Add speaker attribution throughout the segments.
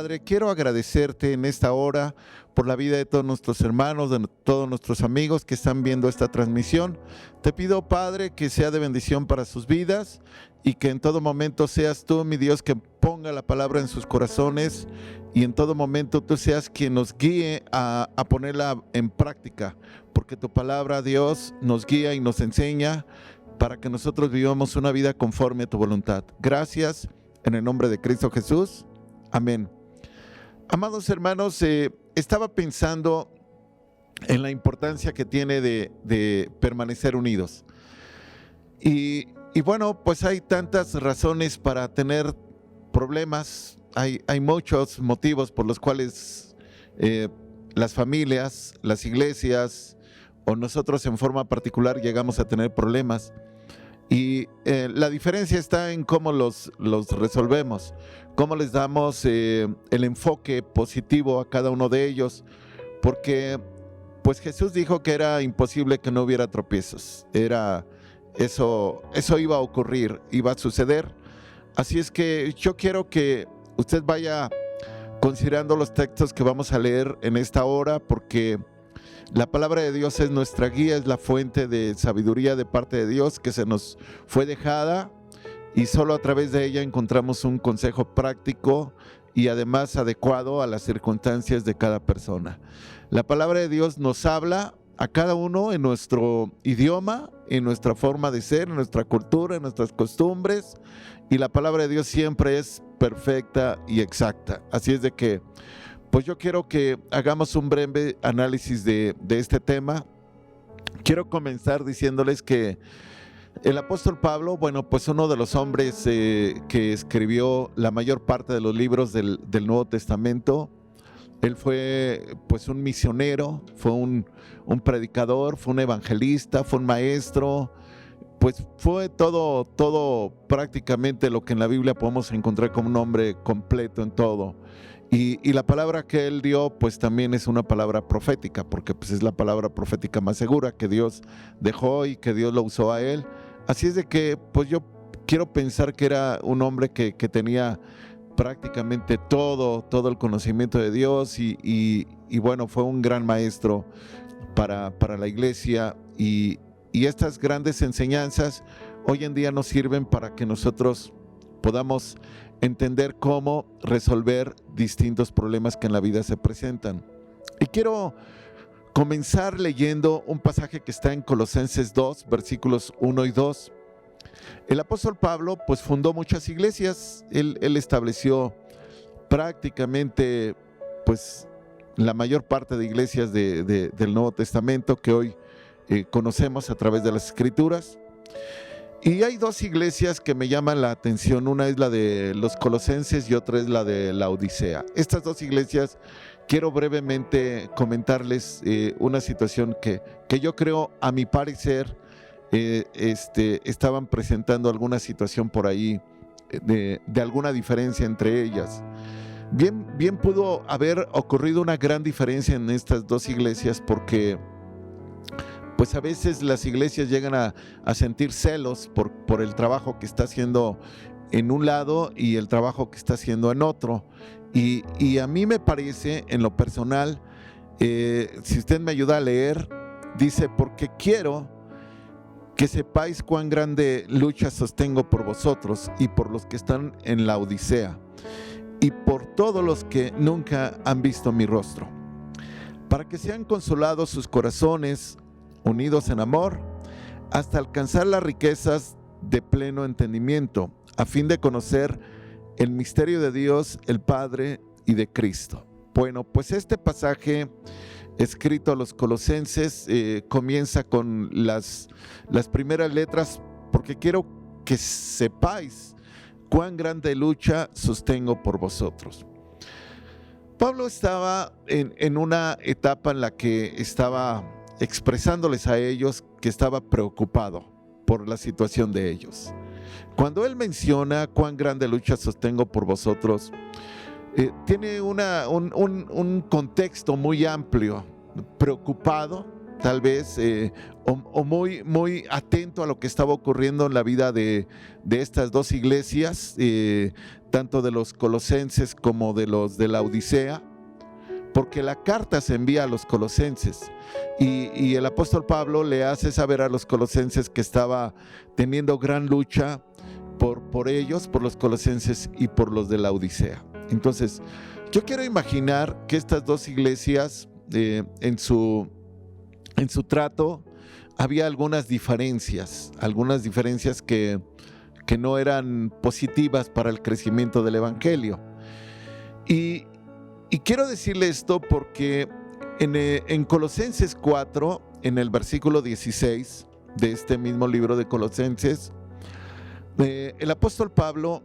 Speaker 1: Padre, quiero agradecerte en esta hora por la vida de todos nuestros hermanos, de todos nuestros amigos que están viendo esta transmisión. Te pido, Padre, que sea de bendición para sus vidas y que en todo momento seas tú, mi Dios, que ponga la palabra en sus corazones y en todo momento tú seas quien nos guíe a ponerla en práctica, porque tu palabra, Dios, nos guía y nos enseña para que nosotros vivamos una vida conforme a tu voluntad. Gracias, en el nombre de Cristo Jesús. Amén. Amados hermanos, estaba pensando en la importancia que tiene de permanecer unidos. Y bueno, pues hay tantas razones para tener problemas, hay muchos motivos por los cuales las familias, las iglesias o nosotros en forma particular llegamos a tener problemas. Y la diferencia está en cómo los resolvemos, cómo les damos el enfoque positivo a cada uno de ellos, porque pues Jesús dijo que era imposible que no hubiera tropiezos, eso iba a ocurrir, iba a suceder. Así es que yo quiero que usted vaya considerando los textos que vamos a leer en esta hora, porque la palabra de Dios es nuestra guía, es la fuente de sabiduría de parte de Dios que se nos fue dejada y solo a través de ella encontramos un consejo práctico y además adecuado a las circunstancias de cada persona. La palabra de Dios nos habla a cada uno en nuestro idioma, en nuestra forma de ser, en nuestra cultura, en nuestras costumbres, y la palabra de Dios siempre es perfecta y exacta. Así es de que pues yo quiero que hagamos un breve análisis de este tema. Quiero comenzar diciéndoles que el apóstol Pablo, bueno, pues uno de los hombres que escribió la mayor parte de los libros del Nuevo Testamento, él fue pues un misionero, fue un predicador, fue un evangelista, fue un maestro, pues fue todo prácticamente lo que en la Biblia podemos encontrar como un hombre completo en todo. Y la palabra que él dio pues también es una palabra profética, porque pues es la palabra profética más segura que Dios dejó y que Dios lo usó a él. Así es de que pues yo quiero pensar que era un hombre que tenía prácticamente todo el conocimiento de Dios y bueno, fue un gran maestro para la iglesia y estas grandes enseñanzas hoy en día nos sirven para que nosotros podamos entender cómo resolver distintos problemas que en la vida se presentan. Y quiero comenzar leyendo un pasaje que está en Colosenses 2, versículos 1 y 2. El apóstol Pablo pues fundó muchas iglesias, él estableció prácticamente pues la mayor parte de iglesias del Nuevo Testamento que hoy conocemos a través de las Escrituras. Y hay dos iglesias que me llaman la atención, una es la de los Colosenses y otra es la de la Odisea. Estas dos iglesias quiero brevemente comentarles una situación que yo creo, a mi parecer, estaban presentando alguna situación por ahí de alguna diferencia entre ellas. Bien pudo haber ocurrido una gran diferencia en estas dos iglesias porque pues a veces las iglesias llegan a sentir celos por el trabajo que está haciendo en un lado y el trabajo que está haciendo en otro. Y a mí me parece, en lo personal, si usted me ayuda a leer, dice, porque quiero que sepáis cuán grande lucha sostengo por vosotros y por los que están en la Odisea y por todos los que nunca han visto mi rostro, para que sean consolados sus corazones, unidos en amor, hasta alcanzar las riquezas de pleno entendimiento, a fin de conocer el misterio de Dios, el Padre y de Cristo. Bueno, pues este pasaje escrito a los Colosenses comienza con las primeras letras, porque quiero que sepáis cuán grande lucha sostengo por vosotros. Pablo estaba en una etapa en la que estaba expresándoles a ellos que estaba preocupado por la situación de ellos. Cuando él menciona cuán grande lucha sostengo por vosotros, tiene un contexto muy amplio, preocupado, tal vez, o muy atento a lo que estaba ocurriendo en la vida de estas dos iglesias, tanto de los colosenses como de los de la Odisea, porque la carta se envía a los colosenses y el apóstol Pablo le hace saber a los colosenses que estaba teniendo gran lucha por ellos, por los colosenses y por los de la Odisea. Entonces, yo quiero imaginar que estas dos iglesias en su trato había algunas diferencias que no eran positivas para el crecimiento del evangelio. Y quiero decirle esto porque en Colosenses 4, en el versículo 16 de este mismo libro de Colosenses, el apóstol Pablo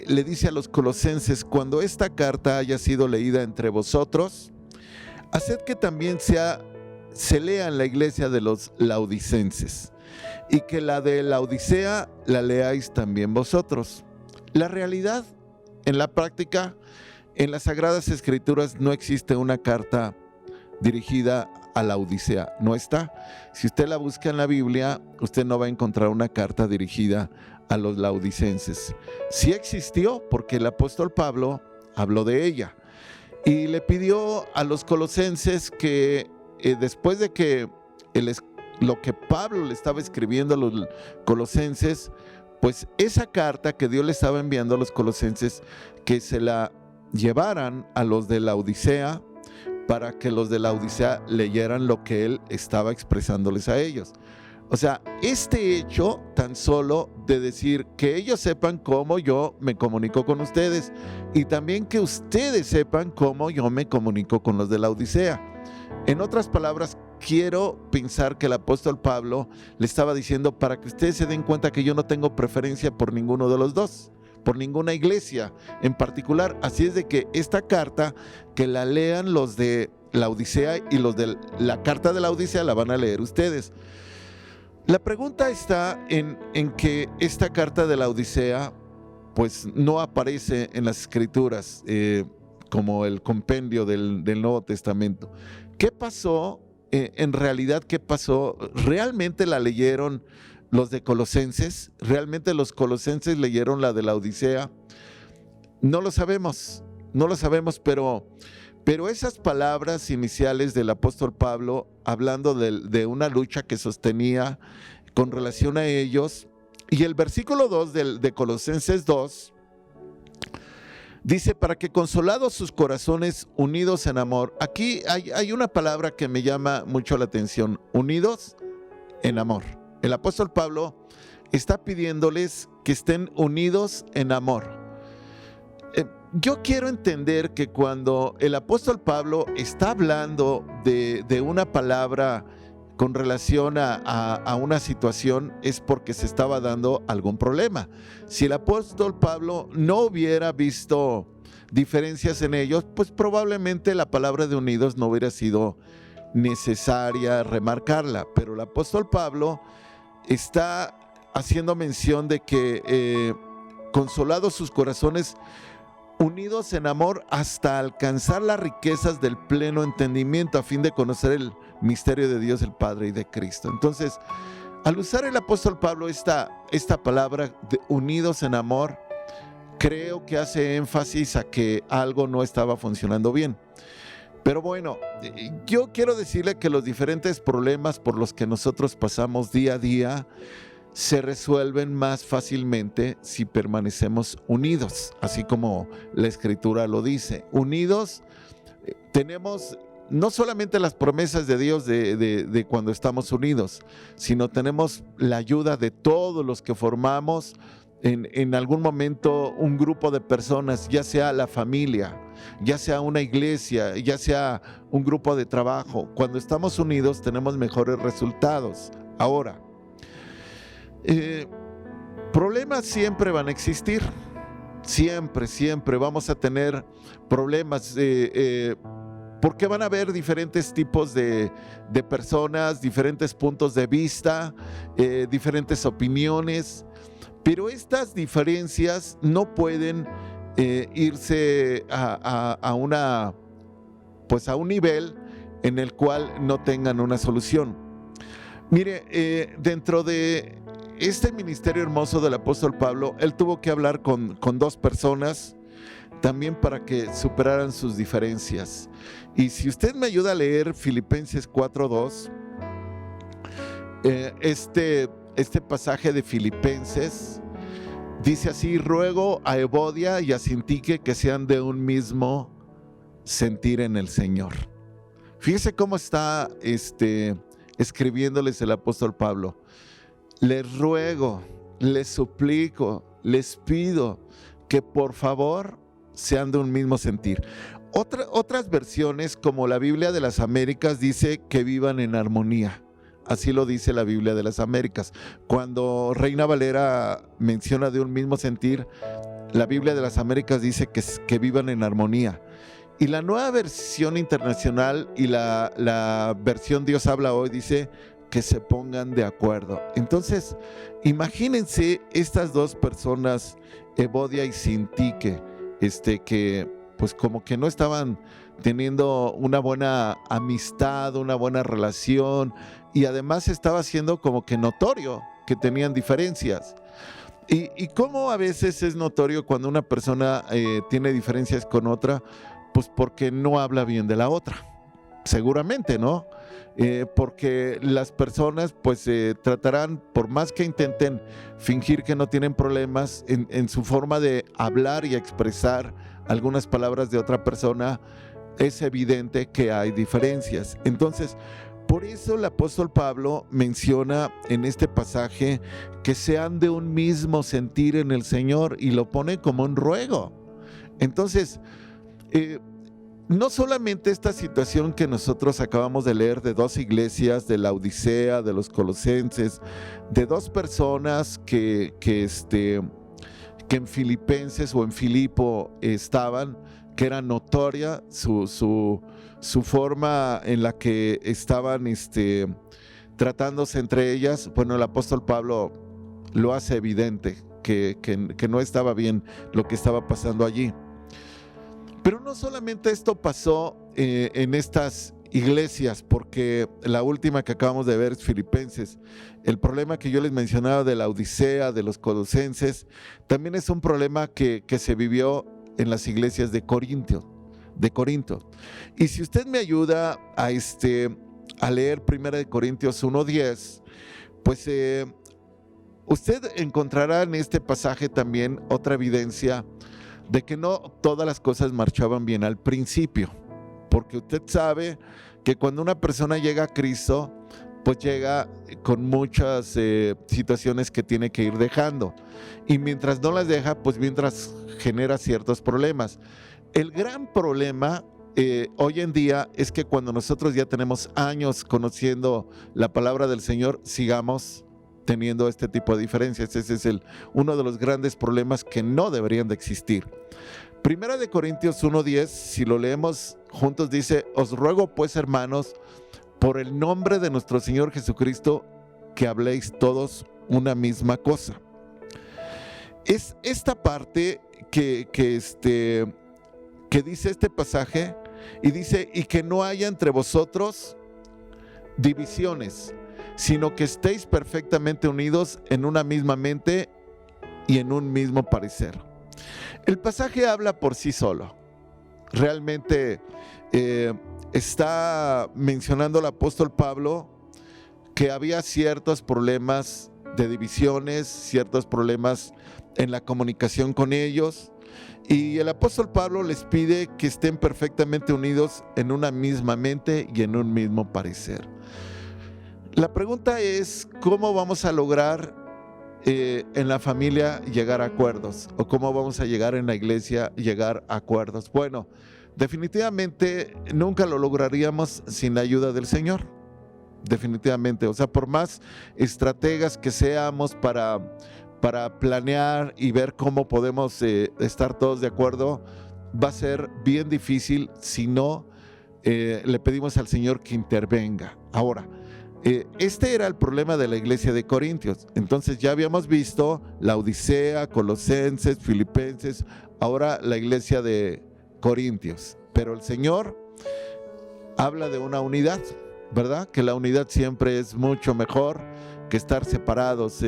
Speaker 1: le dice a los colosenses: cuando esta carta haya sido leída entre vosotros, haced que también se lea en la iglesia de los laodicenses, y que la de la Odisea la leáis también vosotros. La realidad, en la práctica, en las Sagradas Escrituras no existe una carta dirigida a la Odisea. No está. Si usted la busca en la Biblia, usted no va a encontrar una carta dirigida a los laodicenses. Sí existió, porque el apóstol Pablo habló de ella y le pidió a los colosenses que después de que lo que Pablo le estaba escribiendo a los colosenses, pues esa carta que Dios le estaba enviando a los colosenses, que se la llevaran a los de la Odisea, para que los de la Odisea leyeran lo que él estaba expresándoles a ellos. O sea, este hecho tan solo de decir que ellos sepan cómo yo me comunico con ustedes, y también que ustedes sepan cómo yo me comunico con los de la Odisea. En otras palabras, quiero pensar que el apóstol Pablo le estaba diciendo para que ustedes se den cuenta que yo no tengo preferencia por ninguno de los dos, por ninguna iglesia en particular. Así es de que esta carta, que la lean los de la Odisea, y los de la carta de la Odisea la van a leer ustedes. La pregunta está en que esta carta de la Odisea pues no aparece en las Escrituras como el compendio del Nuevo Testamento. ¿Qué pasó? En realidad, ¿qué pasó? ¿Realmente la leyeron los de Colosenses? ¿Realmente los colosenses leyeron la de la Odisea? No lo sabemos, pero esas palabras iniciales del apóstol Pablo, hablando de una lucha que sostenía con relación a ellos, y el versículo 2 de Colosenses 2, dice: para que consolados sus corazones, unidos en amor. Aquí hay una palabra que me llama mucho la atención: unidos en amor. El apóstol Pablo está pidiéndoles que estén unidos en amor. Yo quiero entender que cuando el apóstol Pablo está hablando de una palabra con relación a una situación, es porque se estaba dando algún problema. Si el apóstol Pablo no hubiera visto diferencias en ellos, pues probablemente la palabra de unidos no hubiera sido necesaria remarcarla. Pero el apóstol Pablo está haciendo mención de que consolados sus corazones, unidos en amor, hasta alcanzar las riquezas del pleno entendimiento, a fin de conocer el misterio de Dios el Padre y de Cristo. Entonces, al usar el apóstol Pablo esta palabra de unidos en amor, creo que hace énfasis a que algo no estaba funcionando bien. Pero bueno, yo quiero decirle que los diferentes problemas por los que nosotros pasamos día a día se resuelven más fácilmente si permanecemos unidos, así como la Escritura lo dice. Unidos, tenemos no solamente las promesas de Dios de cuando estamos unidos, sino tenemos la ayuda de todos los que formamos en algún momento un grupo de personas, ya sea la familia, ya sea una iglesia, ya sea un grupo de trabajo. Cuando estamos unidos tenemos mejores resultados. Ahora, problemas siempre van a existir, siempre vamos a tener problemas, porque van a haber diferentes tipos de personas, diferentes puntos de vista, diferentes opiniones, pero estas diferencias no pueden irse a un nivel en el cual no tengan una solución. Mire, dentro de este ministerio hermoso del apóstol Pablo, él tuvo que hablar con dos personas también para que superaran sus diferencias. Y si usted me ayuda a leer Filipenses 4:2, este pasaje de Filipenses dice así: ruego a Evodia y a Sintique que sean de un mismo sentir en el Señor. Fíjese cómo está escribiéndoles el apóstol Pablo. Les ruego, les suplico, les pido que por favor sean de un mismo sentir. Otras versiones, como la Biblia de las Américas, dice que vivan en armonía. Así lo dice la Biblia de las Américas. Cuando Reina Valera menciona de un mismo sentir, la Biblia de las Américas dice que vivan en armonía. Y la Nueva Versión Internacional y la versión Dios habla hoy dice que se pongan de acuerdo. Entonces, imagínense estas dos personas, Evodia y Sintique, que pues como que no estaban teniendo una buena amistad, una buena relación, y además estaba siendo como que notorio que tenían diferencias. Y cómo a veces es notorio cuando una persona tiene diferencias con otra, pues porque no habla bien de la otra, seguramente, ¿no? Porque las personas pues tratarán, por más que intenten fingir que no tienen problemas, en su forma de hablar y expresar algunas palabras de otra persona, es evidente que hay diferencias. Entonces, por eso el apóstol Pablo menciona en este pasaje que sean de un mismo sentir en el Señor, y lo pone como un ruego. Entonces, no solamente esta situación que nosotros acabamos de leer de dos iglesias, de la Odisea, de los Colosenses, de dos personas que en Filipenses o en Filipo estaban, que era notoria su forma en la que estaban tratándose entre ellas. Bueno, el apóstol Pablo lo hace evidente que no estaba bien lo que estaba pasando allí. Pero no solamente esto pasó en estas iglesias, porque la última que acabamos de ver es Filipenses. El problema que yo les mencionaba de la Odisea, de los Colosenses, también es un problema que se vivió en las iglesias de Corinto. Y si usted me ayuda a leer 1 Corintios 1:10, pues usted encontrará en este pasaje también otra evidencia de que no todas las cosas marchaban bien al principio, porque usted sabe que cuando una persona llega a Cristo, pues llega con muchas situaciones que tiene que ir dejando, y mientras no las deja, pues mientras genera ciertos problemas. El gran problema hoy en día es que cuando nosotros ya tenemos años conociendo la palabra del Señor, sigamos teniendo este tipo de diferencias. Ese es uno de los grandes problemas que no deberían de existir. Primera de Corintios 1:10, si lo leemos juntos, dice: os ruego pues, hermanos, por el nombre de nuestro Señor Jesucristo, que habléis todos una misma cosa. Es esta parte que dice este pasaje, y dice: y que no haya entre vosotros divisiones, sino que estéis perfectamente unidos en una misma mente y en un mismo parecer. El pasaje habla por sí solo. Realmente está mencionando el apóstol Pablo que había ciertos problemas de divisiones, ciertos problemas en la comunicación con ellos, y el apóstol Pablo les pide que estén perfectamente unidos en una misma mente y en un mismo parecer. La pregunta es: ¿cómo vamos a lograr en la familia llegar a acuerdos? ¿O cómo vamos a llegar en la iglesia llegar a acuerdos? Bueno, definitivamente nunca lo lograríamos sin la ayuda del Señor. Definitivamente. O sea, por más estrategas que seamos para planear y ver cómo podemos estar todos de acuerdo, va a ser bien difícil si no le pedimos al Señor que intervenga. Ahora, este era el problema de la iglesia de Corintios. Entonces ya habíamos visto la Odisea, Colosenses, Filipenses, ahora la iglesia de Corintios. Pero el Señor habla de una unidad, ¿verdad? Que la unidad siempre es mucho mejor que estar separados.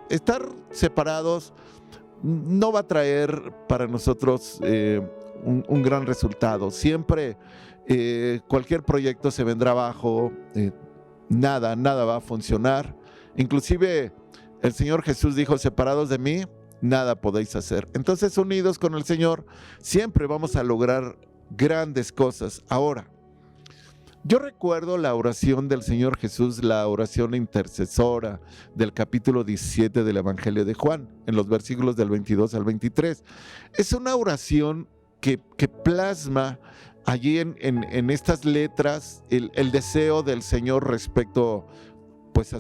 Speaker 1: Estar separados no va a traer para nosotros un gran resultado. Siempre cualquier proyecto se vendrá abajo, nada va a funcionar. Inclusive el Señor Jesús dijo: separados de mí, nada podéis hacer. Entonces, unidos con el Señor, siempre vamos a lograr grandes cosas. Ahora, yo recuerdo la oración del Señor Jesús, la oración intercesora del capítulo 17 del Evangelio de Juan, en los versículos del 22 al 23. Es una oración que plasma allí en estas letras el deseo del Señor respecto, pues, a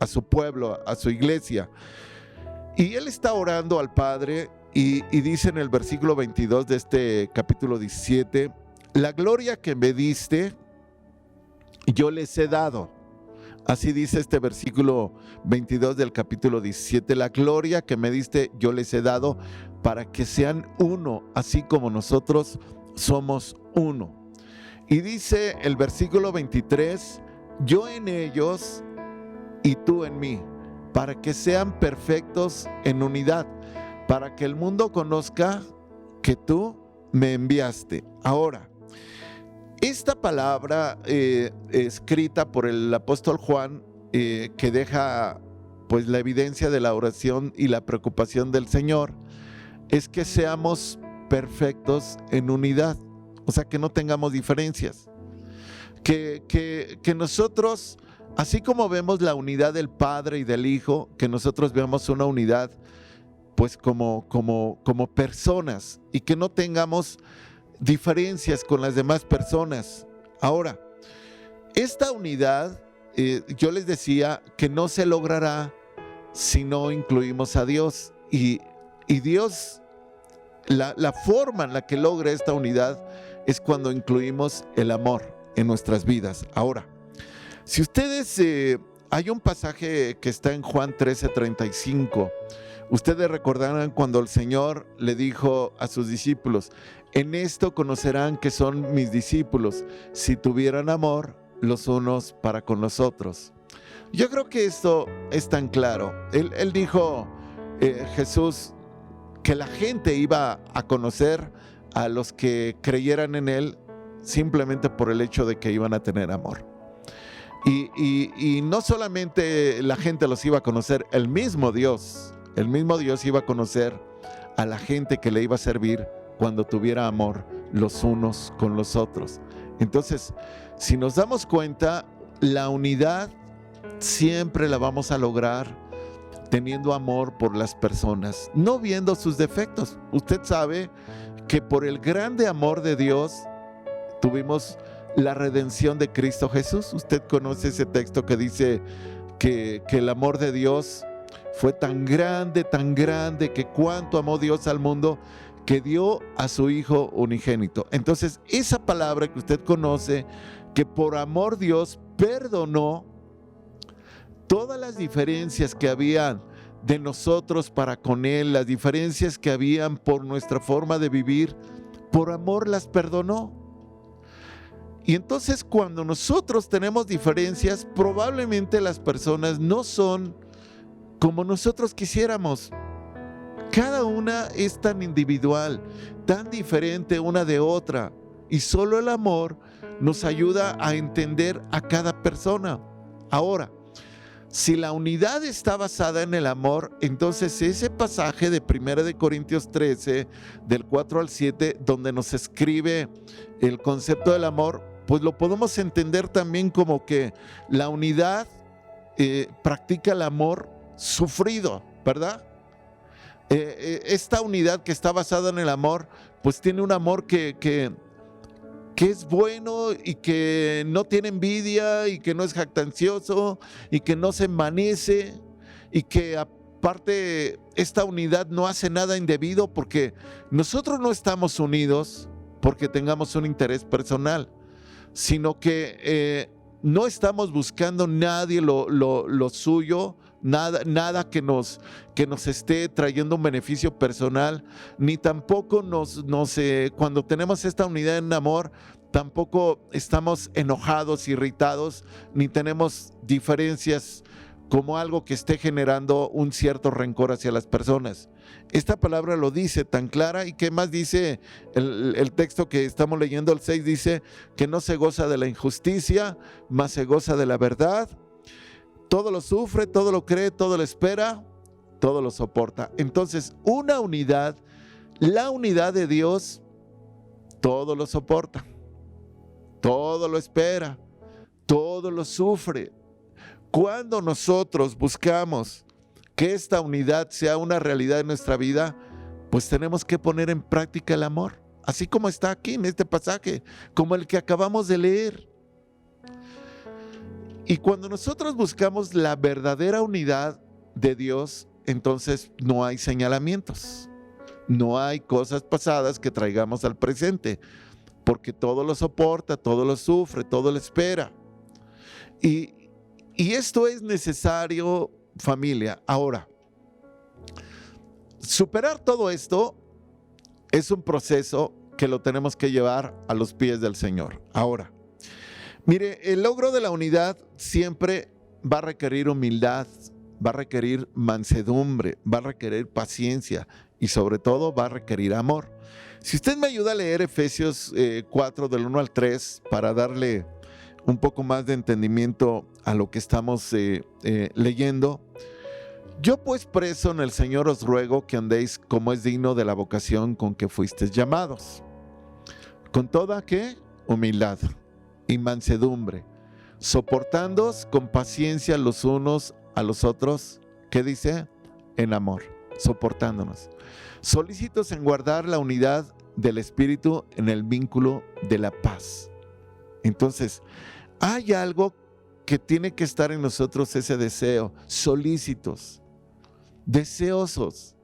Speaker 1: su pueblo, a su iglesia. Y Él está orando al Padre y dice en el versículo 22 de este capítulo 17: la gloria que me diste, yo les he dado. Así dice este versículo 22 del capítulo 17: la gloria que me diste, yo les he dado, para que sean uno, así como nosotros somos uno. Y dice el versículo 23: yo en ellos y tú en mí, para que sean perfectos en unidad, para que el mundo conozca que tú me enviaste. Ahora, esta palabra escrita por el apóstol Juan, que deja, pues, la evidencia de la oración y la preocupación del Señor, es que seamos perfectos en unidad, o sea, que no tengamos diferencias, que nosotros, así como vemos la unidad del Padre y del Hijo, que nosotros veamos una unidad, pues, como personas, y que no tengamos diferencias con las demás personas. Ahora, esta unidad, yo les decía que no se logrará si no incluimos a Dios, y Dios, la forma en la que logra esta unidad es cuando incluimos el amor en nuestras vidas. Ahora, si ustedes, hay un pasaje que está en Juan 13:35. Ustedes recordarán cuando el Señor le dijo a sus discípulos: en esto conocerán que son mis discípulos, si tuvieran amor los unos para con los otros. Yo creo que esto es tan claro. Él dijo, Jesús, que la gente iba a conocer a los que creyeran en Él simplemente por el hecho de que iban a tener amor. Y no solamente la gente los iba a conocer, el mismo Dios iba a conocer a la gente que le iba a servir cuando tuviera amor los unos con los otros. Entonces, si nos damos cuenta, la unidad siempre la vamos a lograr teniendo amor por las personas, no viendo sus defectos. Usted sabe que por el grande amor de Dios tuvimos la redención de Cristo Jesús. Usted conoce ese texto que dice que el amor de Dios fue tan grande, que cuánto amó Dios al mundo, que dio a su Hijo unigénito. Entonces, esa palabra que usted conoce, que por amor Dios perdonó todas las diferencias que habían de nosotros para con Él, las diferencias que habían por nuestra forma de vivir, por amor las perdonó. Y entonces, cuando nosotros tenemos diferencias, probablemente las personas no son como nosotros quisiéramos. Cada una es tan individual, tan diferente una de otra, y solo el amor nos ayuda a entender a cada persona. Ahora, si la unidad está basada en el amor, entonces ese pasaje de 1 de Corintios 13, del 4 al 7, donde nos escribe el concepto del amor, pues lo podemos entender también como que la unidad practica el amor sufrido, ¿verdad? Esta unidad que está basada en el amor, pues tiene un amor que es bueno y que no tiene envidia y que no es jactancioso y que no se envanece, y que aparte esta unidad no hace nada indebido, porque nosotros no estamos unidos porque tengamos un interés personal, sino que no estamos buscando nadie lo suyo, nada que nos esté trayendo un beneficio personal, ni tampoco cuando tenemos esta unidad en amor, tampoco estamos enojados, irritados, ni tenemos diferencias como algo que esté generando un cierto rencor hacia las personas. Esta palabra lo dice tan clara. ¿Y qué más dice el texto que estamos leyendo? El 6 dice que no se goza de la injusticia, mas se goza de la verdad. Todo lo sufre, todo lo cree, todo lo espera, todo lo soporta. Entonces, una unidad, la unidad de Dios, todo lo soporta, todo lo espera, todo lo sufre. Cuando nosotros buscamos que esta unidad sea una realidad en nuestra vida, pues tenemos que poner en práctica el amor, así como está aquí en este pasaje, como el que acabamos de leer. Y cuando nosotros buscamos la verdadera unidad de Dios, entonces no hay señalamientos, no hay cosas pasadas que traigamos al presente, porque todo lo soporta, todo lo sufre, todo lo espera. Y esto es necesario, familia. Ahora, superar todo esto es un proceso que lo tenemos que llevar a los pies del Señor. Ahora, mire, el logro de la unidad siempre va a requerir humildad, va a requerir mansedumbre, va a requerir paciencia y sobre todo va a requerir amor. Si usted me ayuda a leer Efesios 4 del 1 al 3 para darle un poco más de entendimiento a lo que estamos leyendo. Yo pues preso en el Señor os ruego que andéis como es digno de la vocación con que fuisteis llamados, con toda ¿qué? Humildad y mansedumbre, soportándoos con paciencia los unos a los otros, ¿qué dice? En amor, soportándonos, solícitos en guardar la unidad del Espíritu en el vínculo de la paz. Entonces, hay algo que tiene que estar en nosotros, ese deseo, solícitos, deseosos,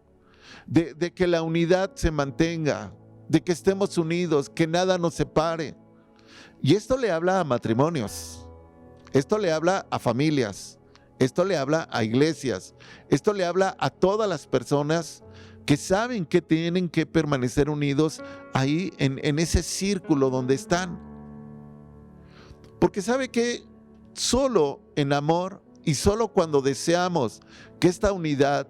Speaker 1: de que la unidad se mantenga, de que estemos unidos, que nada nos separe. Y esto le habla a matrimonios, esto le habla a familias, esto le habla a iglesias, esto le habla a todas las personas que saben que tienen que permanecer unidos ahí en ese círculo donde están. Porque sabe que solo en amor y solo cuando deseamos que esta unidad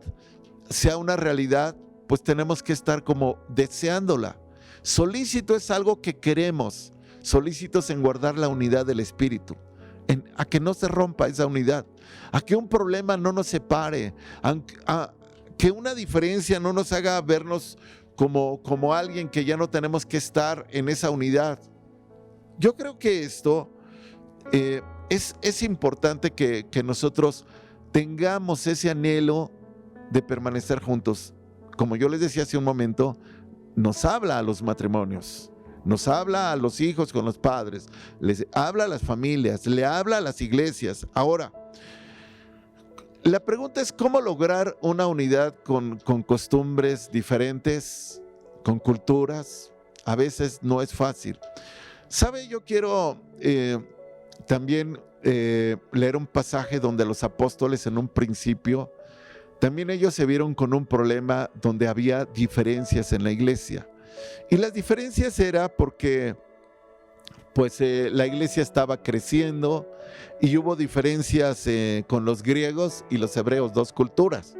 Speaker 1: sea una realidad, pues tenemos que estar como deseándola. Solícito es algo que queremos, solícitos en guardar la unidad del Espíritu, a que no se rompa esa unidad, a que un problema no nos separe, a que una diferencia no nos haga vernos como alguien que ya no tenemos que estar en esa unidad. Yo creo que esto es importante que nosotros tengamos ese anhelo de permanecer juntos. Como yo les decía hace un momento, nos habla a los matrimonios, nos habla a los hijos con los padres, les habla a las familias, le habla a las iglesias. Ahora, la pregunta es cómo lograr una unidad con costumbres diferentes, con culturas. A veces no es fácil. ¿Sabe? Yo quiero también leer un pasaje donde los apóstoles en un principio, también ellos se vieron con un problema donde había diferencias en la iglesia. Y las diferencias era porque pues la iglesia estaba creciendo y hubo diferencias con los griegos y los hebreos, dos culturas.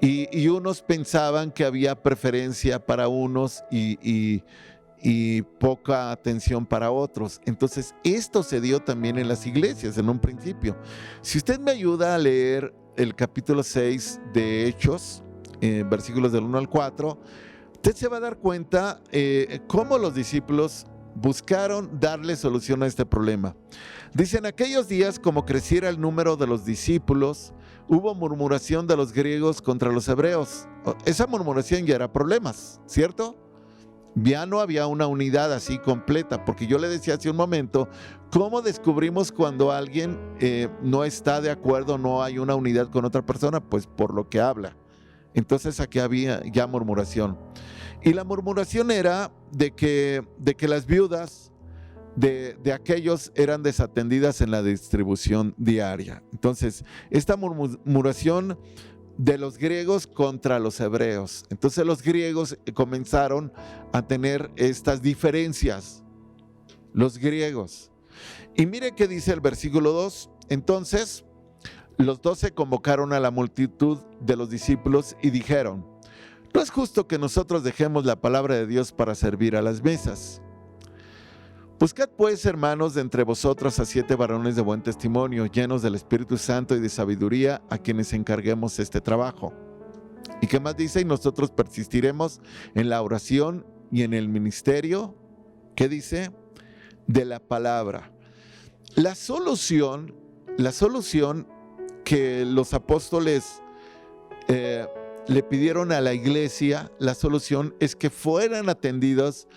Speaker 1: Y unos pensaban que había preferencia para unos y poca atención para otros. Entonces esto se dio también en las iglesias en un principio. Si usted me ayuda a leer el capítulo 6 de Hechos, versículos del 1 al 4, usted se va a dar cuenta cómo los discípulos buscaron darle solución a este problema. Dice: en aquellos días, como creciera el número de los discípulos, hubo murmuración de los griegos contra los hebreos. Esa murmuración ya era problemas, ¿cierto? Ya no había una unidad así completa, porque yo le decía hace un momento, ¿cómo descubrimos cuando alguien no está de acuerdo, no hay una unidad con otra persona? Pues por lo que habla. Entonces aquí había ya murmuración. Y la murmuración era de que las viudas de aquellos eran desatendidas en la distribución diaria. Entonces, esta murmuración de los griegos contra los hebreos. Entonces los griegos comenzaron a tener estas diferencias, los griegos. Y mire qué dice el versículo 2. Entonces los 12 convocaron a la multitud de los discípulos y dijeron: No es justo que nosotros dejemos la palabra de Dios para servir a las mesas. Buscad pues, hermanos, de entre vosotros a 7 varones de buen testimonio, llenos del Espíritu Santo y de sabiduría, a quienes encarguemos este trabajo. ¿Y qué más dice? Y nosotros persistiremos en la oración y en el ministerio, ¿qué dice? De la palabra. La solución que los apóstoles le pidieron a la iglesia, la solución es que fueran atendidas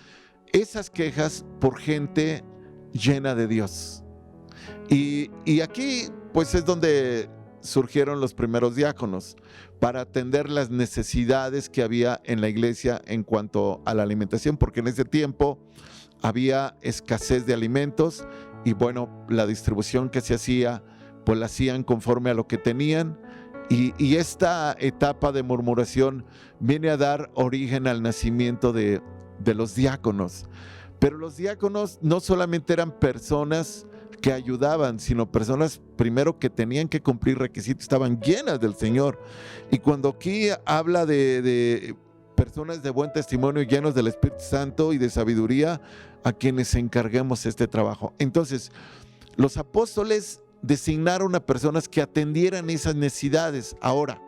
Speaker 1: esas quejas por gente llena de Dios. Y aquí pues es donde surgieron los primeros diáconos, para atender las necesidades que había en la iglesia en cuanto a la alimentación, porque en ese tiempo había escasez de alimentos y bueno, la distribución que se hacía, pues la hacían conforme a lo que tenían. Y esta etapa de murmuración viene a dar origen al nacimiento de los diáconos. Pero los diáconos no solamente eran personas que ayudaban, sino personas primero que tenían que cumplir requisitos, estaban llenas del Señor. Y cuando aquí habla de personas de buen testimonio, llenos del Espíritu Santo y de sabiduría, a quienes encarguemos este trabajo. Entonces, los apóstoles designaron a personas que atendieran esas necesidades. Ahora,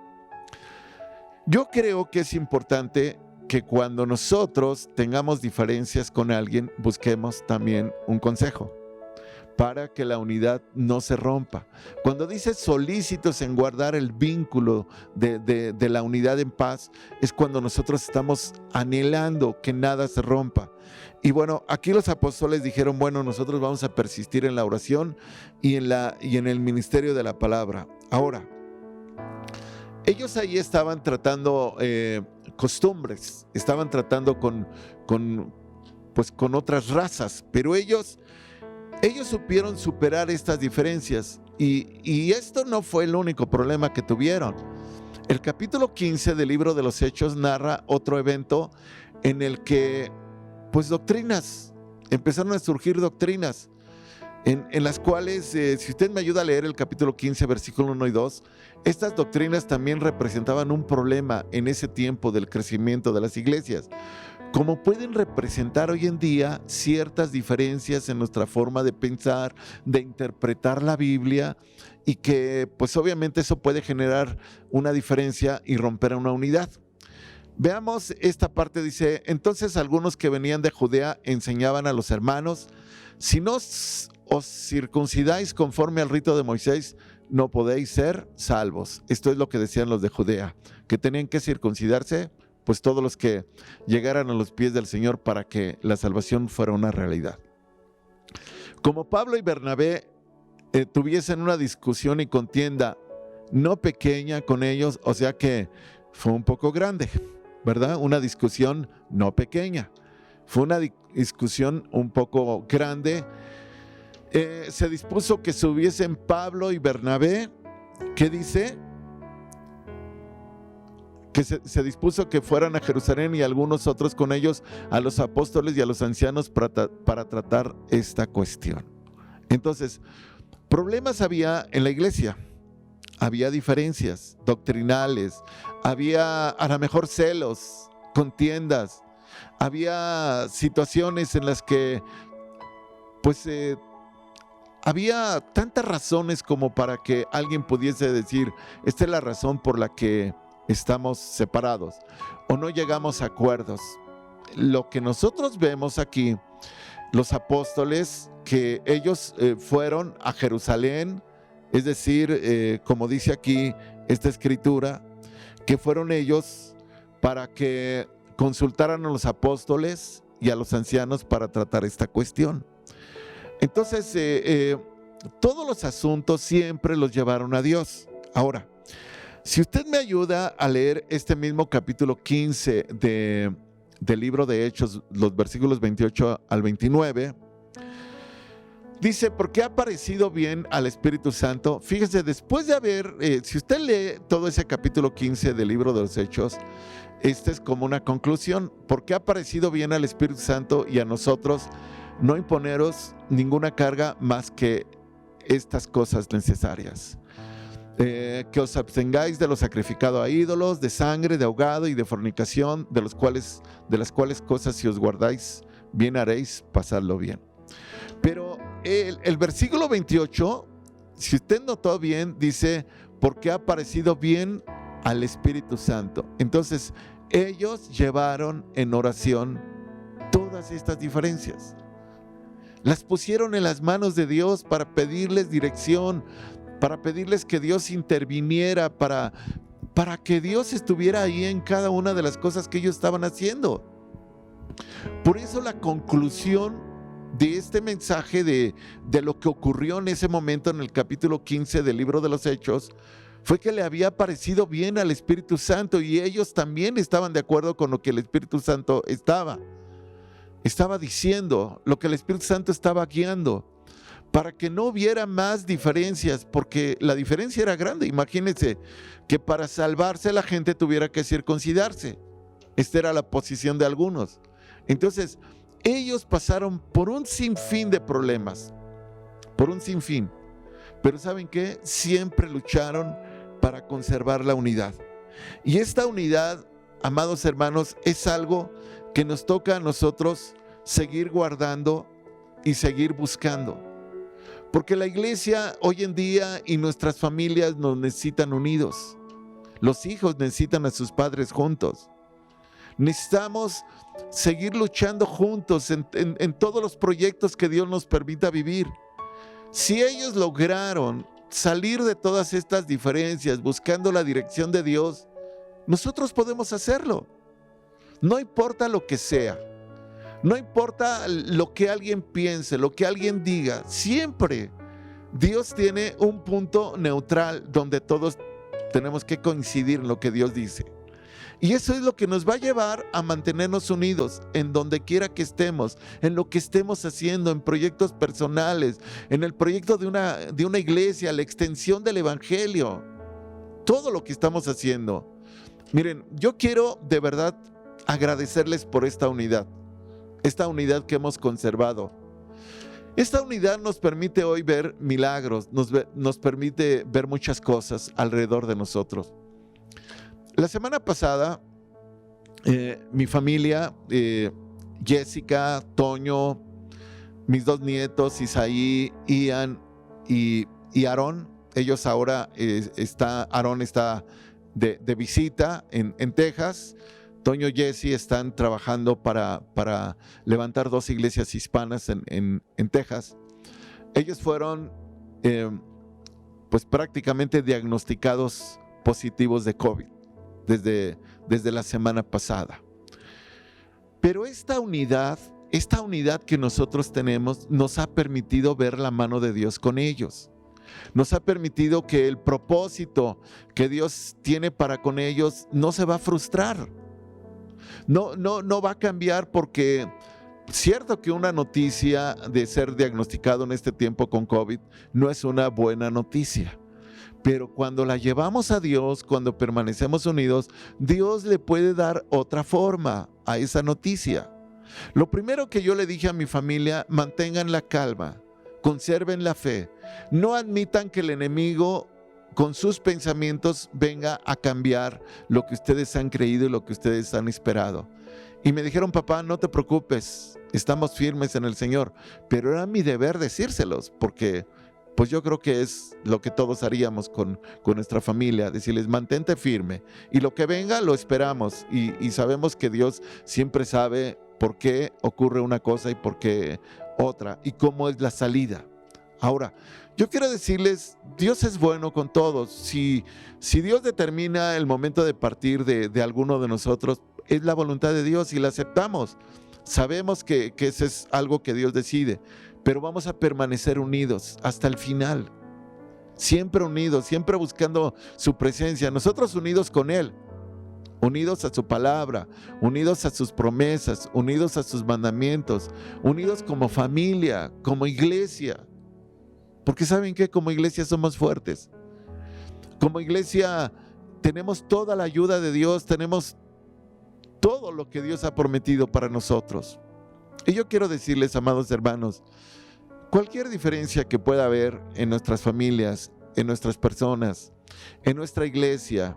Speaker 1: yo creo que es importante que cuando nosotros tengamos diferencias con alguien, busquemos también un consejo para que la unidad no se rompa. Cuando dice solícitos en guardar el vínculo de la unidad en paz, es cuando nosotros estamos anhelando que nada se rompa. Y bueno, aquí los apóstoles dijeron, bueno, nosotros vamos a persistir en la oración y en el ministerio de la palabra. Ahora, ellos ahí estaban tratando costumbres, estaban tratando con otras razas, pero ellos supieron superar estas diferencias y esto no fue el único problema que tuvieron. El capítulo 15 del libro de los Hechos narra otro evento en el que empezaron a surgir doctrinas en las cuales, si usted me ayuda a leer el capítulo 15, versículo 1 y 2, estas doctrinas también representaban un problema en ese tiempo del crecimiento de las iglesias, como pueden representar hoy en día ciertas diferencias en nuestra forma de pensar, de interpretar la Biblia, y que pues obviamente eso puede generar una diferencia y romper una unidad. Veamos esta parte, dice, entonces algunos que venían de Judea enseñaban a los hermanos, si no os circuncidáis conforme al rito de Moisés, no podéis ser salvos. Esto es lo que decían los de Judea, que tenían que circuncidarse, pues todos los que llegaran a los pies del Señor para que la salvación fuera una realidad. Como Pablo y Bernabé tuviesen una discusión y contienda no pequeña con ellos, o sea que fue un poco grande, ¿verdad? Una discusión no pequeña, fue una discusión un poco grande. Se dispuso que subiesen Pablo y Bernabé, ¿qué dice? Que se dispuso que fueran a Jerusalén y algunos otros con ellos a los apóstoles y a los ancianos para tratar esta cuestión. Entonces, problemas había en la iglesia, había diferencias doctrinales, había a lo mejor celos, contiendas, había situaciones en las que había tantas razones como para que alguien pudiese decir, esta es la razón por la que estamos separados o no llegamos a acuerdos. Lo que nosotros vemos aquí, los apóstoles, que ellos fueron a Jerusalén, es decir, como dice aquí esta escritura, que fueron ellos para que consultaran a los apóstoles y a los ancianos para tratar esta cuestión. Entonces, todos los asuntos siempre los llevaron a Dios. Ahora, si usted me ayuda a leer este mismo capítulo 15 del libro de Hechos, los versículos 28 al 29, dice, porque ha parecido bien al Espíritu Santo. Fíjese, después de haber, si usted lee todo ese capítulo 15 del libro de los Hechos, esta es como una conclusión, porque ha parecido bien al Espíritu Santo y a nosotros no imponeros ninguna carga más que estas cosas necesarias. que os abstengáis de lo sacrificado a ídolos, de sangre, de ahogado y de fornicación, de las cuales cosas si os guardáis, bien haréis pasarlo bien. Pero el versículo 28, si usted notó bien, dice, porque ha parecido bien al Espíritu Santo. Entonces, ellos llevaron en oración todas estas diferencias. Las pusieron en las manos de Dios para pedirles dirección, para pedirles que Dios interviniera, para que Dios estuviera ahí en cada una de las cosas que ellos estaban haciendo. Por eso la conclusión de este mensaje de lo que ocurrió en ese momento en el capítulo 15 del libro de los Hechos fue que le había parecido bien al Espíritu Santo y ellos también estaban de acuerdo con lo que el Espíritu Santo estaba diciendo, lo que el Espíritu Santo estaba guiando, para que no hubiera más diferencias, porque la diferencia era grande. Imagínense que para salvarse la gente tuviera que circuncidarse. Esta era la posición de algunos. Entonces, ellos pasaron por un sinfín de problemas, por un sinfín. Pero ¿saben qué? Siempre lucharon para conservar la unidad. Y esta unidad, amados hermanos, es algo que nos toca a nosotros seguir guardando y seguir buscando. Porque la iglesia hoy en día y nuestras familias nos necesitan unidos. Los hijos necesitan a sus padres juntos. Necesitamos seguir luchando juntos en todos los proyectos que Dios nos permita vivir. Si ellos lograron salir de todas estas diferencias buscando la dirección de Dios, nosotros podemos hacerlo. No importa lo que sea, no importa lo que alguien piense, lo que alguien diga, siempre Dios tiene un punto neutral donde todos tenemos que coincidir en lo que Dios dice. Y eso es lo que nos va a llevar a mantenernos unidos en donde quiera que estemos, en lo que estemos haciendo, en proyectos personales, en el proyecto de una iglesia, la extensión del evangelio, todo lo que estamos haciendo. Miren, yo quiero de verdad agradecerles por esta unidad que hemos conservado. Esta unidad nos permite hoy ver milagros, nos permite ver muchas cosas alrededor de nosotros. La semana pasada, mi familia, Jessica, Toño, mis dos nietos, Isaí, Ian y Aarón, ellos ahora, Aarón está de visita en Texas. Toño y Jessy están trabajando para levantar 2 iglesias hispanas en Texas. Ellos fueron pues prácticamente diagnosticados positivos de COVID desde la semana pasada. Pero esta unidad que nosotros tenemos nos ha permitido ver la mano de Dios con ellos. Nos ha permitido que el propósito que Dios tiene para con ellos no se va a frustrar. No va a cambiar, porque cierto que una noticia de ser diagnosticado en este tiempo con COVID no es una buena noticia. Pero cuando la llevamos a Dios, cuando permanecemos unidos, Dios le puede dar otra forma a esa noticia. Lo primero que yo le dije a mi familia: mantengan la calma, conserven la fe, no admitan que el enemigo con sus pensamientos venga a cambiar lo que ustedes han creído y lo que ustedes han esperado. Y me dijeron: papá, no te preocupes, estamos firmes en el Señor. Pero era mi deber decírselos, porque pues yo creo que es lo que todos haríamos con nuestra familia, decirles: mantente firme, y lo que venga lo esperamos, y sabemos que Dios siempre sabe por qué ocurre una cosa y por qué otra, y cómo es la salida. Ahora, yo quiero decirles, Dios es bueno con todos. Si Dios determina el momento de partir de alguno de nosotros, es la voluntad de Dios y la aceptamos. Sabemos que eso es algo que Dios decide, pero vamos a permanecer unidos hasta el final. Siempre unidos, siempre buscando su presencia. Nosotros unidos con Él, unidos a su palabra, unidos a sus promesas, unidos a sus mandamientos, unidos como familia, como iglesia. Porque ¿saben qué? Como iglesia somos fuertes. Como iglesia tenemos toda la ayuda de Dios, tenemos todo lo que Dios ha prometido para nosotros. Y yo quiero decirles, amados hermanos, cualquier diferencia que pueda haber en nuestras familias, en nuestras personas, en nuestra iglesia,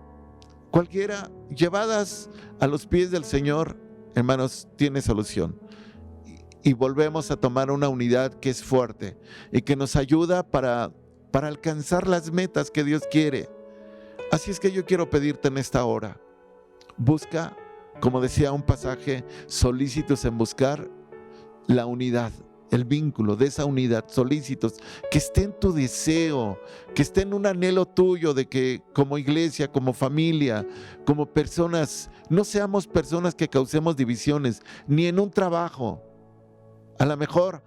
Speaker 1: cualquiera, llevadas a los pies del Señor, hermanos, tiene solución. Y volvemos a tomar una unidad que es fuerte y que nos ayuda para alcanzar las metas que Dios quiere. Así es que yo quiero pedirte en esta hora, busca, como decía un pasaje, solícitos en buscar la unidad, el vínculo de esa unidad, solícitos, que esté en tu deseo, que esté en un anhelo tuyo de que como iglesia, como familia, como personas, no seamos personas que causemos divisiones, ni en un trabajo. A lo mejor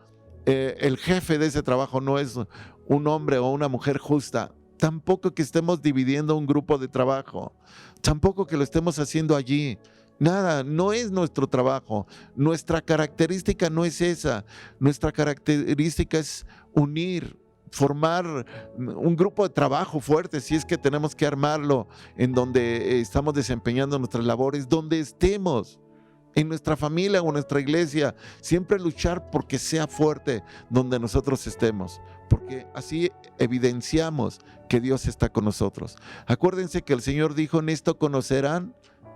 Speaker 1: el jefe de ese trabajo no es un hombre o una mujer justa. Tampoco que estemos dividiendo un grupo de trabajo. Tampoco que lo estemos haciendo allí. Nada, no es nuestro trabajo. Nuestra característica no es esa. Nuestra característica es unir, formar un grupo de trabajo fuerte, si es que tenemos que armarlo, en donde estamos desempeñando nuestras labores, donde estemos. En nuestra familia o en nuestra iglesia, siempre luchar porque sea fuerte donde nosotros estemos, porque así evidenciamos que Dios está con nosotros. Acuérdense que el Señor dijo: en esto conocerán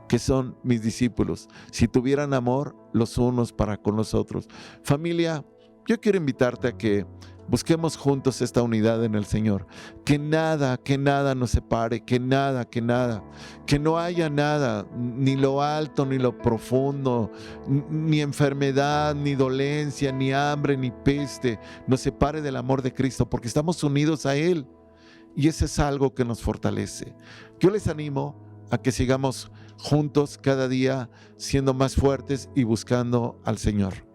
Speaker 1: que son mis discípulos, si tuvieran amor los unos para con los otros. Familia, yo quiero invitarte a que busquemos juntos esta unidad en el Señor. Que nada nos separe, que no haya nada, ni lo alto, ni lo profundo, ni enfermedad, ni dolencia, ni hambre, ni peste, nos separe del amor de Cristo, porque estamos unidos a Él. Y eso es algo que nos fortalece. Yo les animo a que sigamos juntos cada día siendo más fuertes y buscando al Señor.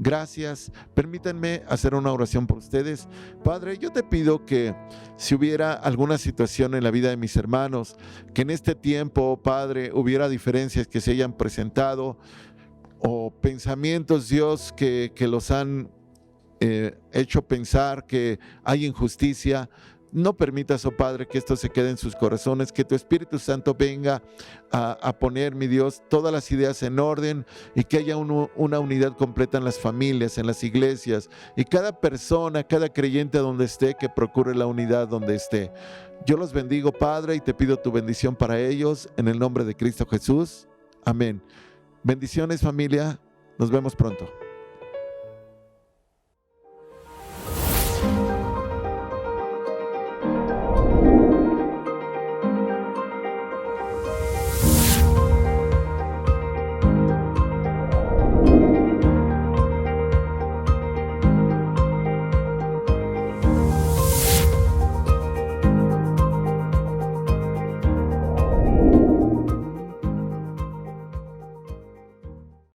Speaker 1: Gracias. Permítanme hacer una oración por ustedes. Padre, yo te pido que si hubiera alguna situación en la vida de mis hermanos, que en este tiempo, Padre, hubiera diferencias que se hayan presentado o pensamientos, Dios, que los han hecho pensar que hay injusticia. No permitas, oh Padre, que esto se quede en sus corazones, que tu Espíritu Santo venga a poner, mi Dios, todas las ideas en orden y que haya una unidad completa en las familias, en las iglesias, y cada persona, cada creyente donde esté, que procure la unidad donde esté. Yo los bendigo, Padre, y te pido tu bendición para ellos, en el nombre de Cristo Jesús. Amén. Bendiciones, familia. Nos vemos pronto.